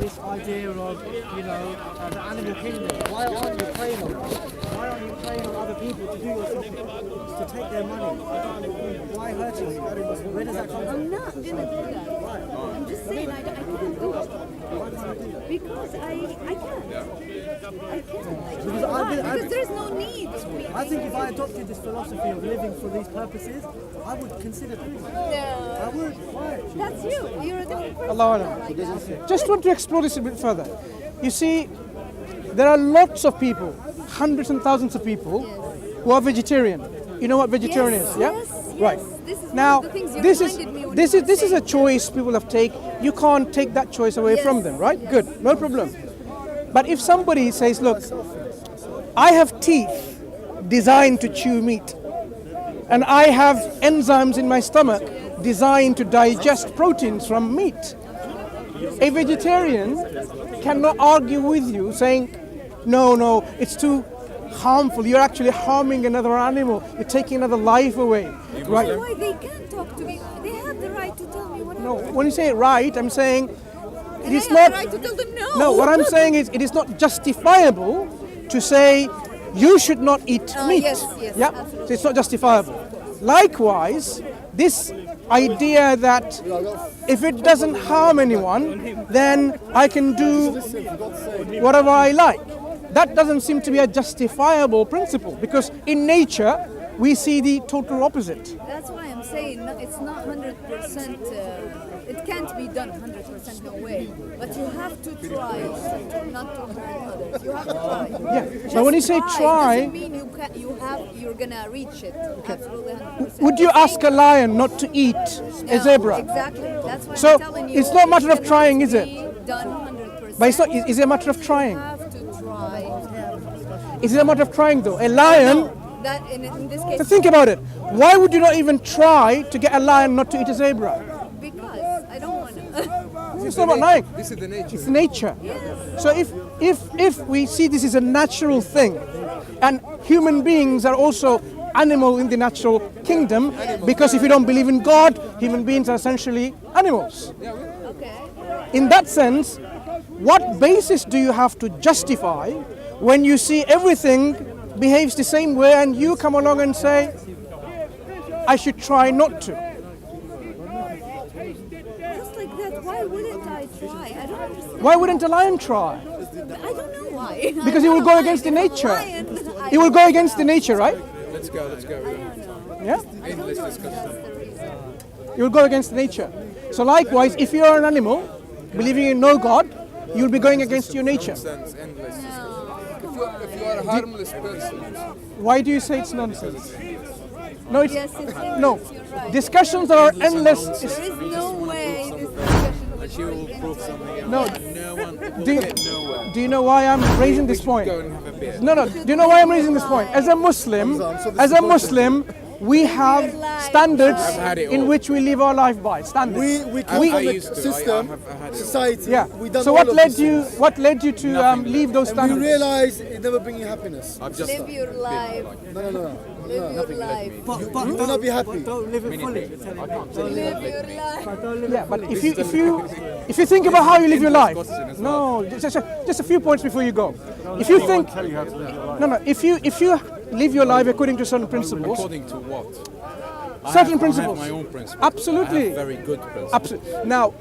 this idea of, the animal kingdom. Why aren't you preying on them? Why aren't you preying on other people to do your something, to take their money? Why hurting you? Where does that come from? I'm not going to do that. I'm just saying I can't do it. Because I can't. I can't. Because there's no need. I think if I adopted this philosophy of living for these purposes, I would consider doing it. No. I would. Why? That's you. You're a different person. Allah. Just want to explore this a bit further. You see, there are lots of people, hundreds and thousands of people, who are vegetarian. You know what vegetarian is, yeah? Yes, right. This is now, one of the things you this reminded me when is you were this is a saying. choice people have taken. You can't take that choice away from them, right? Yes. Good, no problem. But if somebody says, look, I have teeth designed to chew meat, and I have enzymes in my stomach designed to digest proteins from meat. A vegetarian cannot argue with you saying, no, it's too harmful. You're actually harming another animal. You're taking another life away. Right? Why they can't talk to me? They have the right to tell me whatever. No, when you say right, I'm saying it And is I have not. the right to tell them no. No, what I'm saying is it is not justifiable to say you should not eat meat. yes, yeah? absolutely. So it's not justifiable. Likewise, this idea that if it doesn't harm anyone, then I can do whatever I like. That doesn't seem to be a justifiable principle, because in nature we see the total opposite. That's why I'm saying it's not 100%. It can't be done 100%, no way. But you have to try not to hurt others. You have to try. Yeah, Just but when you say try, doesn't mean you're gonna reach it. Absolutely 100%. would you ask a lion not to eat a zebra? Exactly. That's why So I'm telling you. it's not a matter of it trying, is cannot it? be done 100%. But it's not. Is it a matter of trying? You have to try. Is it a matter of trying though? A lion. That in this case. So think about it. Why would you not even try to get a lion not to eat a zebra? Because I don't want to. It's not about lying. This is the nature. It's nature. So if we see this as a natural thing, and human beings are also animal in the natural kingdom, because if you don't believe in God, human beings are essentially animals. Okay. In that sense, what basis do you have to justify when you see everything behaves the same way and you come along and say, I should try not to? Just like that, why wouldn't I try? I don't understand. Why wouldn't a lion try? I don't know why. Because it will go against the nature. It will go against the nature, right? Let's go. Yeah? Endless discussion. It will go against nature. So likewise, if you are an animal, believing in no God, you'll be going against your nature. Nonsense, endless discussion. If you are a harmless person, Why do you say it's nonsense? No, it's Yes, it's endless, no. you're right. Discussions that are endless. There is no way this discussion would she will prove something else. No. No one will Do, get nowhere. do you know why I'm raising this point? Go and have a beer. No. Do you know why I'm raising this point? As a Muslim, we have standards I've had it in all. which we live our life by. Standards. We come I from used a to. system, I had it all. society. Yeah. We done So all what of led these you? things. What led you to Nothing leave those And we standards? realize it never brings you happiness. I've just live your life. No. Live your life. But You will not be happy. don't live it fully. Live your life. Yeah, but if you think about how you live your life, no, just a few points before you go. If you think, if you live your life according to certain principles, according to what? certain I principles, have my own principles. absolutely. I have very good principles. Absolutely. Now,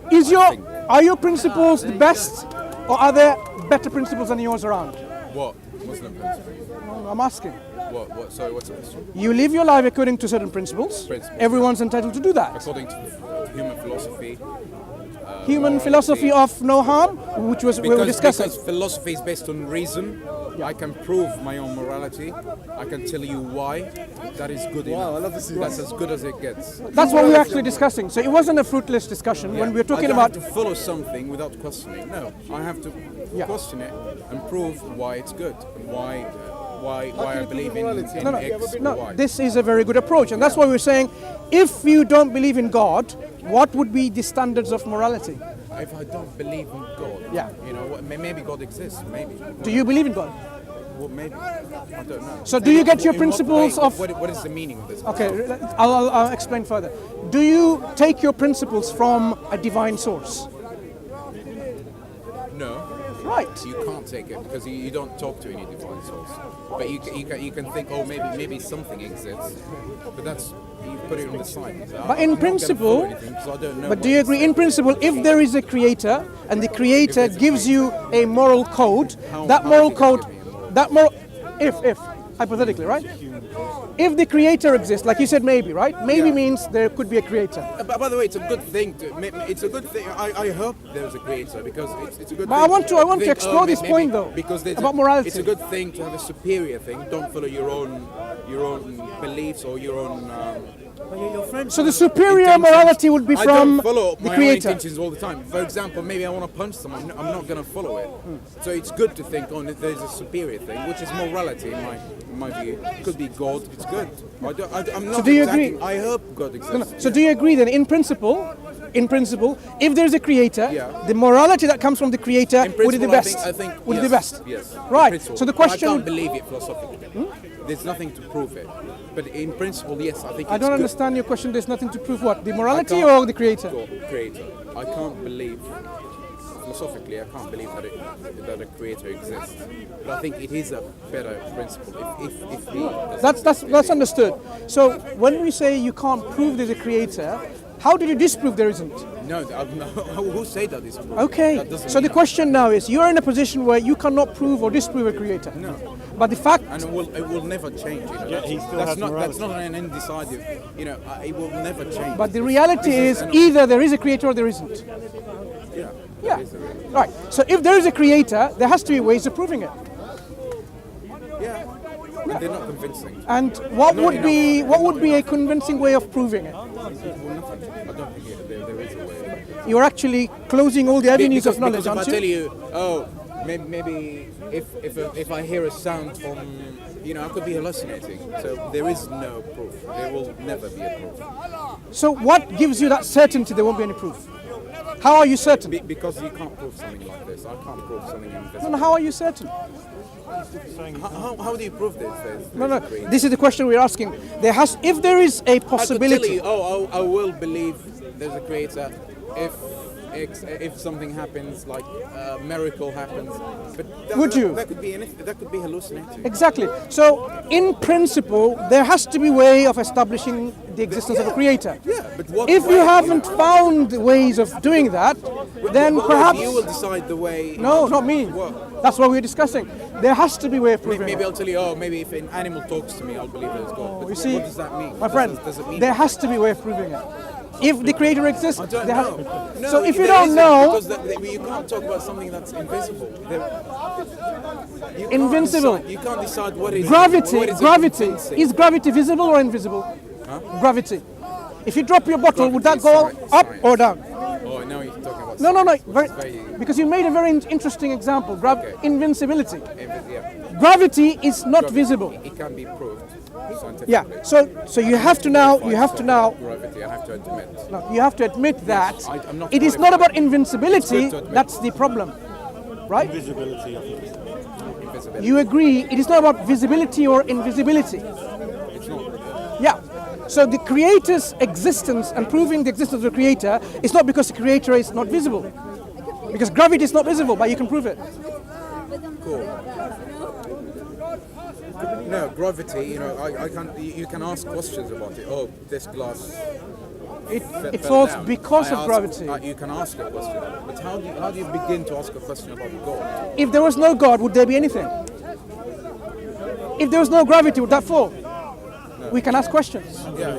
are your principles the best, or are there better principles than yours around? What? Muslim principles? I'm asking. What? Sorry, what's the question? You live your life according to certain principles. Everyone's entitled to do that. According to human philosophy. Human philosophy of no harm, which we were discussing. Because philosophy is based on reason. I can prove my own morality. I can tell you why. That is good enough. I love to see That's as good as it gets. That's what we were actually discussing. So it wasn't a fruitless discussion when we were talking I don't about. have to follow something without questioning. No, I have to question it and prove why it's good and why I believe in X and Y. This is a very good approach, and that's why we're saying, if you don't believe in God, what would be the standards of morality? If I don't believe in God, Yeah. you know, maybe God exists. Maybe. Do you believe in God? Well, maybe. I don't know. So do you get your In what principles way? of? What is the meaning of this? Okay, I'll explain further. Do you take your principles from a divine source? No. Right. You can't take it because you don't talk to any divine source. But you can think, oh, maybe something exists. But that's, you put it on the side. But in principle, but do you agree, in principle, if there is a creator and the creator gives you a moral code, if, hypothetically, right? If the creator exists, like you said, maybe, right? Maybe means there could be a creator. By the way, it's a good thing. It's a good thing. I hope there's a creator because it's a good. But thing. I want to explore this point though. Because about morality. It's a good thing to have a superior thing. Don't follow your own beliefs or your own. So the superior morality would be from I don't follow the my creator. own intentions all the time. For example, maybe I want to punch someone. I'm not going to follow it. So it's good to think, there's a superior thing, which is morality in my view. It could be God. It's good. I'm not. So do you agree? I hope God exists. So do you agree then, in principle, if there's a creator, the morality that comes from the creator would be the best? I think would yes, be the best. Yes. Right. So the question. I can't believe it philosophically. There's nothing to prove it. But in principle, yes, I think I it's don't good. understand your question. There's nothing to prove what? The morality or the creator? Creator. I can't believe, philosophically, I can't believe that a creator exists. But I think it is a better principle if he. That's understood. So when we say you can't prove there's a creator, how do you disprove there isn't? No, who say that is proved? Okay. So the question now is, you're in a position where you cannot prove or disprove a creator. No. But the fact, and it will never change. That's not an indecisive. It will never change. But the reality is, either there is a creator or there isn't. Yeah. Right. So if there is a creator, there has to be ways of proving it. Yeah. And they're not convincing. And what would be a convincing way of proving it? Well, nothing. I don't think there is a way. You're actually closing all the avenues of knowledge, because aren't if I you? tell you, oh, maybe if I hear a sound from, I could be hallucinating. So there is no proof. There will never be a proof. So what gives you that certainty there won't be any proof? How are you certain? Because you can't prove something like this. I can't prove something invisible. No, how are you certain? How do you prove this? No. This is the question we're asking. If there is a possibility. I could tell you, I will believe there's a creator if something happens, like a miracle happens. But would you? That could be anything. That could be hallucinating. Exactly. So, in principle, there has to be a way of establishing the existence of a creator. Yeah, but what if way? you haven't found ways of doing that, then perhaps you will decide the way. No, not me. What? That's what we're discussing. There has to be a way of proving Maybe it. I'll tell you. Maybe if an animal talks to me, I'll believe there's God. But you see, what does that mean? my friend, does it mean there has to be a way of proving it. If the creator exists, I don't there has know. No, so if you there don't isn't, know, because you can't talk about something that's invisible. You can't Invincible. decide- You can't decide what is gravity. what is convincing. Is gravity visible or invisible? Huh? Gravity. If you drop your bottle, would that Gravity go is up science. or down? Oh, now you're talking about. No. Very- Because you made a very interesting example. Invincibility. Yeah. Gravity is not visible. It can be proved scientifically. Yeah. So you have to now. Gravity. I have to admit. No, you have to admit that I'm not it is not qualified. about invincibility. It's good to admit. That's the problem, right? Visibility of it. Invisibility. You agree? It is not about visibility or invisibility. It's not. Yeah. So the creator's existence and proving the existence of the creator is not because the creator is not visible. Because gravity is not visible, but you can prove it. Cool. No, gravity. I can. You can ask questions about it. Oh, this glass. It fell falls down. because I of ask- gravity. You can ask a question, but how do you begin to ask a question about God? If there was no God, would there be anything? If there was no gravity, would that fall? We can ask questions. Yeah,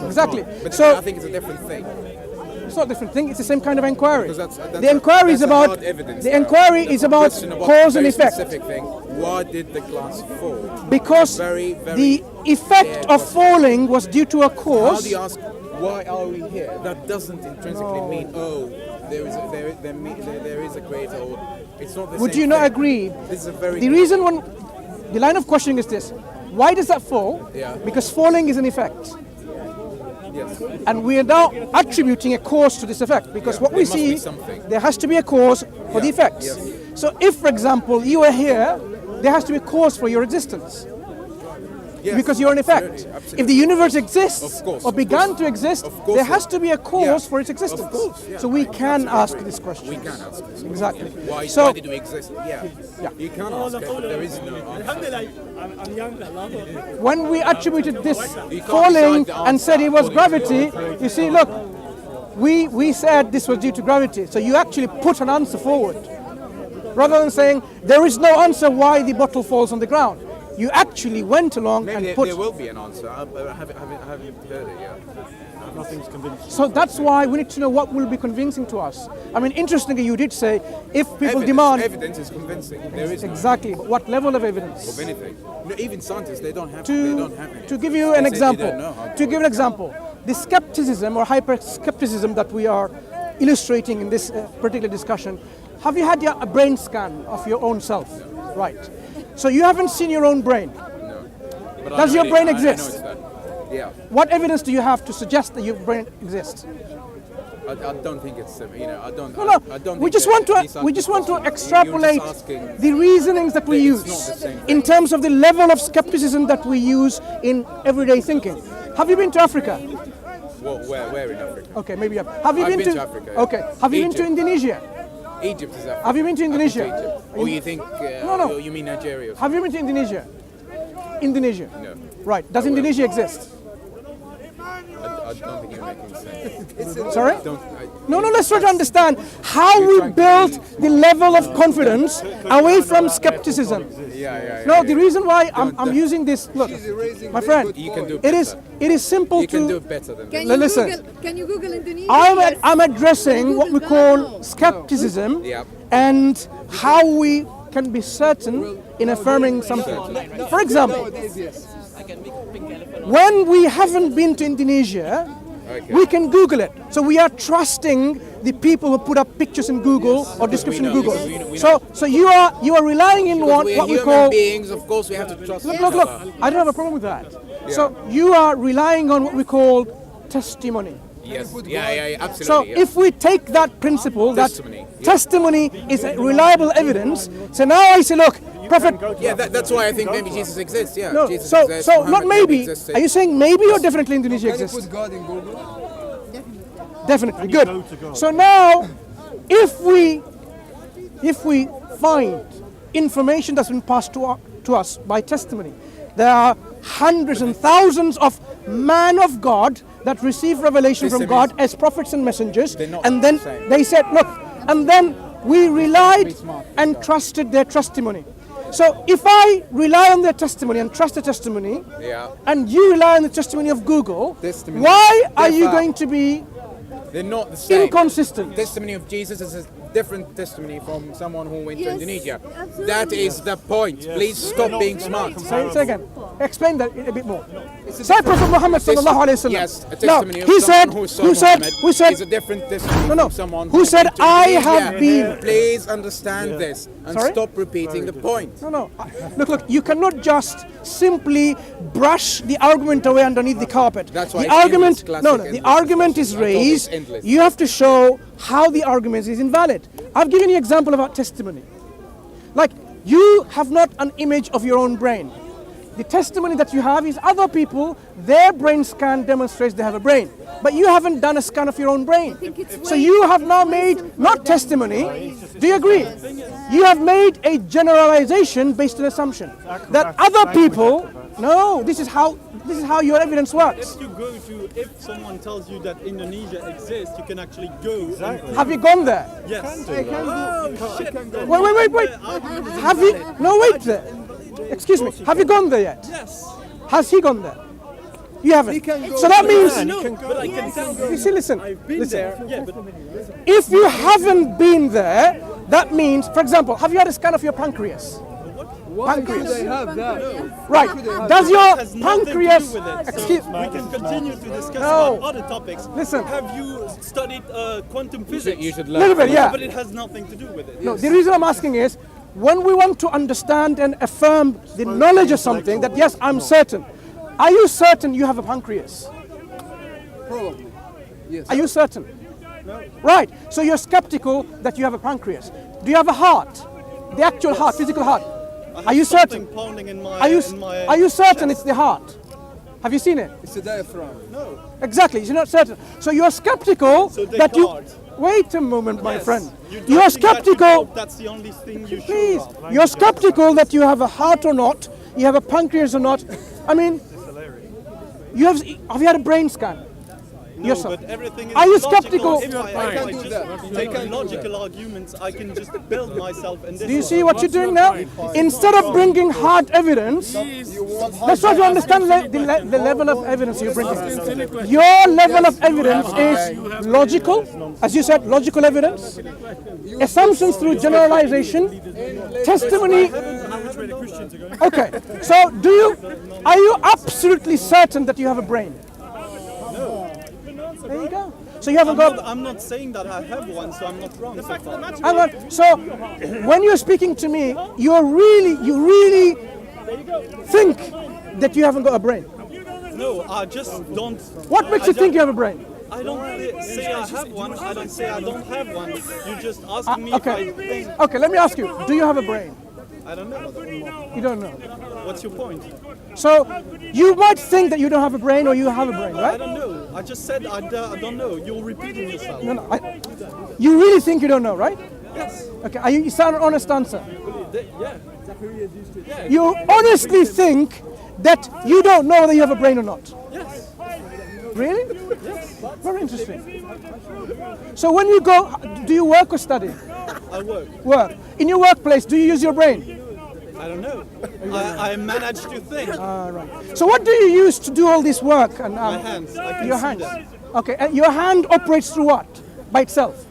Exactly. But So I think it's a different thing. it's not a different thing. It's the same kind of inquiry. Because that's The inquiry is that's a about hard evidence the now. inquiry That's is a about question about cause a and very effect. Specific thing. Why did the glass fall? Because Very, very the effect of falling was due to a How cause. do you ask? Why are we here? That doesn't intrinsically mean there is a creator. Or it's not the Would same you not thing. agree? This is a very The reason the line of questioning is this: why does that fall? Yeah. Because falling is an effect, yes. and we are now attributing a cause to this effect. Because Yeah, what we there must see, be something. there has to be a cause for the Yeah, effects. yes. So, if, for example, you are here, there has to be a cause for your existence. Yes, because you're an effect. absolutely. If the universe exists Of course, or of began course. to exist, Of course there it- has to be a cause yeah. for its existence. Of course, yeah. So we can ask this question. We can ask this. Exactly. Why So did we exist? Yeah. You can ask it, but there is no answer. when we attributed this can't falling decide the and said it was answer. gravity, you see, look, we said this was due to gravity. So you actually put an answer forward. Rather than saying there is no answer why the bottle falls on the ground. You actually went along Maybe and put. there will be an answer. I haven't heard it yet. Nothing's convincing. So that's why we need to know what will be convincing to us. I mean, interestingly, you did say if people demand. Evidence is convincing. There is no Exactly. But what level of evidence? of anything. No, even scientists, they don't have. They To, don't have any. to give you They an say they example, don't know how to give an example, the skepticism or hyper-skepticism that we are illustrating in this particular discussion, have you had a brain scan of your own self? Right. So you haven't seen your own brain. But Does I your know brain it- I know exist? it's that. Yeah. What evidence do you have to suggest that your brain exists? I don't think it's I don't. No, no. I don't We think just that want to these are- we just want to you're just extrapolate asking- the reasonings that we It's use not the same in thing. terms of the level of skepticism that we use in everyday thinking. Have you been to Africa? Where in Africa? Okay, maybe you have. Have you I've been been to Africa, yeah. Okay. Have you been to Egypt. Indonesia? Egypt is Africa. Have you been to I've Indonesia? Egypt. Or you think? No. You mean Nigeria? Have you been to Indonesia? Indonesia. No. Right. Does Indonesia exist? I don't think you're making sense. Sorry? Don't. No, let's try to understand how we built the level of confidence away from skepticism. Yeah. No, the reason why I'm using this, look, my friend, You can do it is simple You can do to. it better than Can this. you Listen. Can you Google Indonesia? I'm addressing what we call skepticism Yeah. and how we can be certain in affirming something. For example, when we haven't been to Indonesia, we can Google it. So we are trusting the people who put up pictures in Google or description in know, Google. we know. So you are relying in what We're we human call. beings, of course we have to trust. Look, I don't have a problem with that. So you are relying on what we call testimony. Yes. Yeah, absolutely. So yeah. if we take that principle, Testimony, that testimony is a reliable evidence, so now I say, look, Prophet. Yeah, that's why I think maybe Jesus exists. Yeah. No, Jesus so exists, not Muhammad maybe. existed. Are you saying maybe or definitely Indonesia Can you exists? put God in Google? Definitely. Good. So now, if we find information that's been passed to us by testimony, there are hundreds and thousands of men of God that receive revelation from God as prophets and messengers, not and then the same. they said, look, and then we relied and trusted their testimony. So if I rely on their testimony and trust the testimony, Yeah. and you rely on the testimony of Google, Testimony. why are you Differ. going to be They're not the same. inconsistent? Testimony of Jesus is a different testimony from someone who went to Yes, Indonesia. absolutely. That is the point. Please stop being smart. Say again. Explain that a bit more. Say Prophet Muhammad sallallahu alaihi wasallam. Yes, a Now, testimony he of said, someone who said, is a different testimony No, no. from someone Who said, went to "I Indonesia." have been- Please understand this and Sorry? stop repeating the point. No. Look, you cannot just simply brush the argument away underneath the carpet. That's why the it's argument, endless, no, classic the endless argument is discussion. I thought it's raised. endless. You have to show how the argument is invalid. I've given you an example about testimony. Like, you have not an image of your own brain. The testimony that you have is other people, their brain scan demonstrates they have a brain. But you haven't done a scan of your own brain. So you have now made, not testimony, do you agree? You have made a generalization based on assumption. That other people, no, this is how your evidence works. If you go to, if someone tells you that Indonesia exists, you can actually go. And, Have you gone there? yes. Wait. Have you, no wait there. Excuse me, have you gone there yet? Yes. Has he gone there? You haven't. So that means, No, but I can tell you. you see, listen, I've been there. Yeah, but if you haven't been there, that means, for example, have you had a scan of your pancreas? Why do they have that? Right. Does your has nothing pancreas, to do with it. excuse So we can continue to discuss No. about other topics. Listen. Have you studied quantum physics? You should little learn. bit, yeah. But it has nothing to do with it. No, the reason I'm asking is, when we want to understand and affirm the knowledge of something, that yes, I'm certain. Are you certain you have a pancreas? Probably. Yes. Are you certain? Right. So you're skeptical that you have a pancreas. Do you have a heart? The actual heart, physical heart. Are you certain? Pounding in my, Are you certain it's the heart? Have you seen it? It's a diaphragm. No. Exactly, you're not certain. So you're skeptical So that you... Descartes. Wait a moment, my Yes. friend. You don't You're think that you skeptical... know that's the only thing you Please, sure of. you're skeptical that you have a heart or not, you have a pancreas or not. I mean, have you had a brain scan? No, yourself? but everything is Are you logical. skeptical? If I just take logical arguments, I can just build myself in this. Do you see what you're doing now? Instead of bringing hard evidence, let's try to understand the level of evidence you're bringing. Your level of evidence is logical, as you said, logical evidence, assumptions through generalization, testimony. Okay, so are you absolutely certain that you have a brain? There you go. So you haven't got. I'm not saying that I have one, so I'm not wrong. So far. Hang on. So when you're speaking to me, you really think that you haven't got a brain. No, I just don't. What makes you think you have a brain? I don't say I have one. I don't say I don't have one. You just asking me if Okay. I think. Okay. Let me ask you. Do you have a brain? I don't know. You don't know. What's your point? So you might think that you don't have a brain, or you have a brain, I right? don't know. I just said I don't know. You're repeating yourself. No. You really think you don't know, right? Yes. Okay. You sound an honest answer. Yeah. You honestly think that you don't know whether you have a brain or not. Yes. Really? Very interesting. So when you go, do you work or study? I work. Work. In your workplace, do you use your brain? I don't know. I manage to think. Right. So what do you use to do all this work? And My hands. I can your see hands. them. Okay. And your hand operates through what? By itself.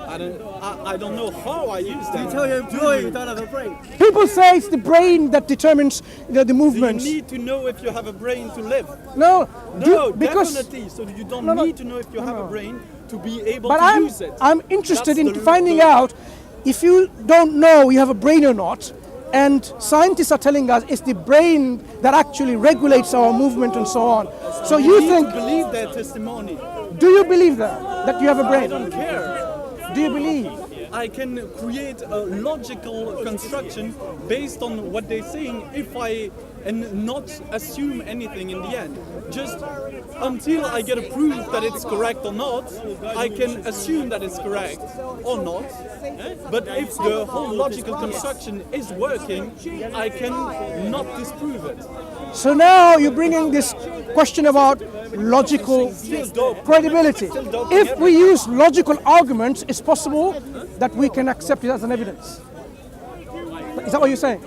I don't know how I use them. Tell your employee you don't have a brain. People say it's the brain that determines the Do you movements. need to know if you have a brain to live? No. No, because. definitely. So you don't No, no. need to know if you have a brain to be able But to use it. I'm interested That's in the finding root. out if you don't know you have a brain or not. And scientists are telling us it's the brain that actually regulates our movement and so on. So you need think, to believe their testimony. do you believe that you have a I brain? don't care. Do you believe? I can create a logical construction based on what they're saying and not assume anything in the end. Just until I get a proof that it's correct or not, I can assume that it's correct or not. But if the whole logical construction is working, I can not disprove it. So now you're bringing this question about logical credibility. If we use logical arguments, it's possible that we can accept it as an evidence. Is that what you're saying?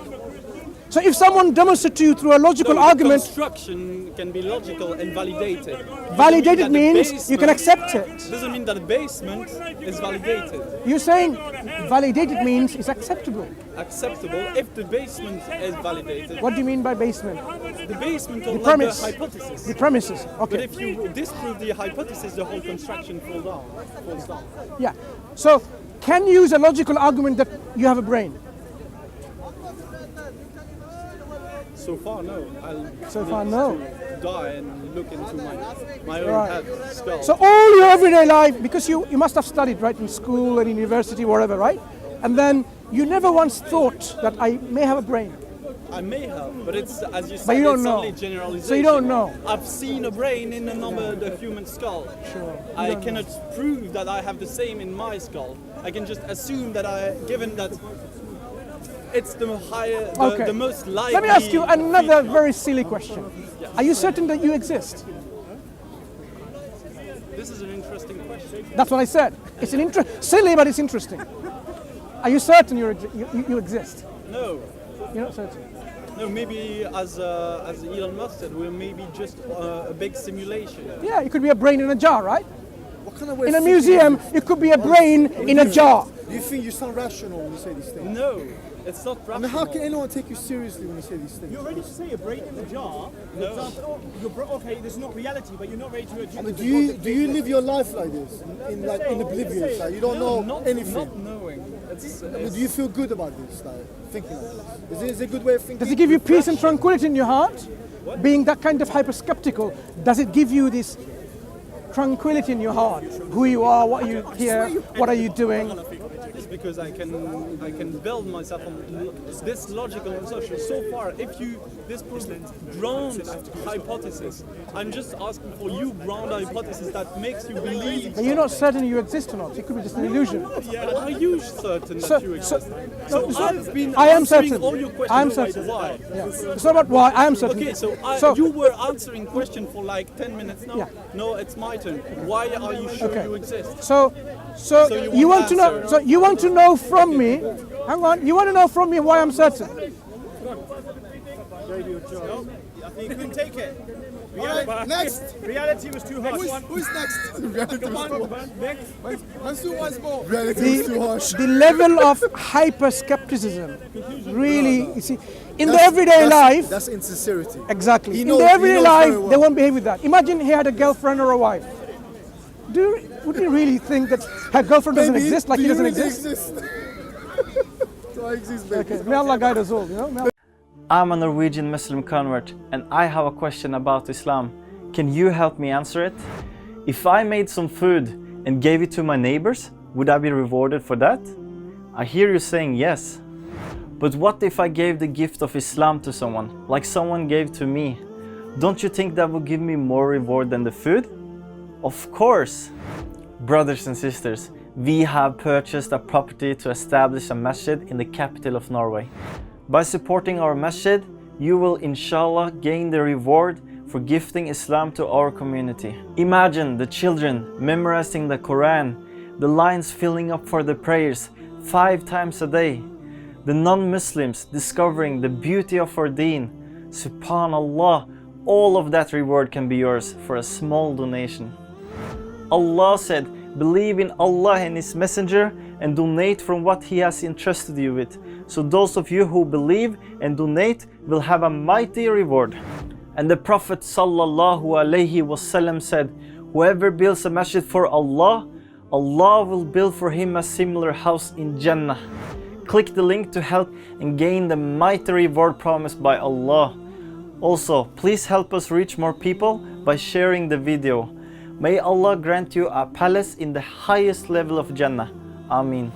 So if someone demonstrates to you through a logical argument, Construction can be logical and validated. validated Doesn't mean that the means you can accept it. Doesn't mean that the basement is validated. You're saying validated means it's acceptable. Acceptable if the basement is validated. What do you mean by basement? The basement or The like premise. the hypothesis. The premises. But Okay. if you disprove the hypothesis, the whole construction falls down. Yeah. So can you use a logical argument that you have a brain? So far, no. So far, no. Die and look into my own Right. head, skull. So all your everyday life, because you must have studied, right, in school and in university, wherever, right? And then you never once thought that I may have a brain. I may have, but it's as you said, But you don't it's know. only generalization. So you don't know. I've seen a brain in the human skull. Sure. I cannot prove that I have the same in my skull. I can just assume that given that it's the higher, Okay. the most likely. Let me ask you another feature. very silly question. Are you certain that you exist? This is an interesting question. That's what I said. It's an silly, but it's interesting. Are you certain you exist? No. You're not certain. No, maybe as Elon Musk said, we're maybe just a big simulation. Yeah, it could be a brain in a jar, right? What kind of way In of a thinking museum, is it could be a brain in a jar. Do you think you sound rational when you say these things? No, it's not I rational. mean, how can anyone take you seriously when you say these things? You're ready to say a brain in the jar. For example, okay, this is not reality, but you're not ready to admit. I mean, do you live your life like this, in oblivious, like you don't know not anything? Not knowing. I mean, do you feel good about this, like thinking like this? Is it a good way of thinking? Does it give you peace and tranquility in your heart? Being that kind of hyper-skeptical, does it give you this tranquility in your heart? Who you are, what you hear, what are you doing? is because I can build myself on this logical and social. So far, if this proves ground hypothesis, I'm just asking for you ground hypothesis that makes you believe. And you're not certain you exist or not. It could be just an illusion. Yeah, are you certain that you exist? So I've been I am answering certain. all your questions. I am Right, certain. why? Yeah. It's not about why. I am certain. Okay, so, you were answering question for like 10 minutes now. Yeah. No, it's my turn. Why are you sure Okay. you exist? So you want to know. So you want to know from me. Hang on. You want to know from me why I'm certain. No, I think you couldn't take it. Next. Reality was too harsh. Who's next? Next. Mansur wants more. Reality is too harsh. The level of hyper skepticism, really, you see, in the everyday life. That's insincerity. Exactly. He In knows- the he everyday knows life, very well. they won't behave with that. Imagine he had a girlfriend or a wife. Would he really think that her girlfriend doesn't Baby, exist like do he you doesn't really exist? Do I exist, baby? Okay, may Allah guide us all, you know? May Allah- I'm a Norwegian Muslim convert and I have a question about Islam. Can you help me answer it? If I made some food and gave it to my neighbors, would I be rewarded for that? I hear you saying yes. But what if I gave the gift of Islam to someone, like someone gave to me? Don't you think that would give me more reward than the food? Of course. Brothers and sisters, we have purchased a property to establish a masjid in the capital of Norway. By supporting our masjid, you will inshallah gain the reward for gifting Islam to our community. Imagine the children memorizing the Quran, the lines filling up for the prayers 5 times a day, the non-Muslims discovering the beauty of our deen. Subhanallah, all of that reward can be yours for a small donation. Allah said, believe in Allah and His Messenger and donate from what He has entrusted you with. So those of you who believe and donate will have a mighty reward. And the Prophet sallallahu alaihi wasallam said, whoever builds a masjid for Allah, Allah will build for him a similar house in Jannah. Click the link to help and gain the mighty reward promised by Allah. Also, please help us reach more people by sharing the video. May Allah grant you a palace in the highest level of Jannah. Ameen.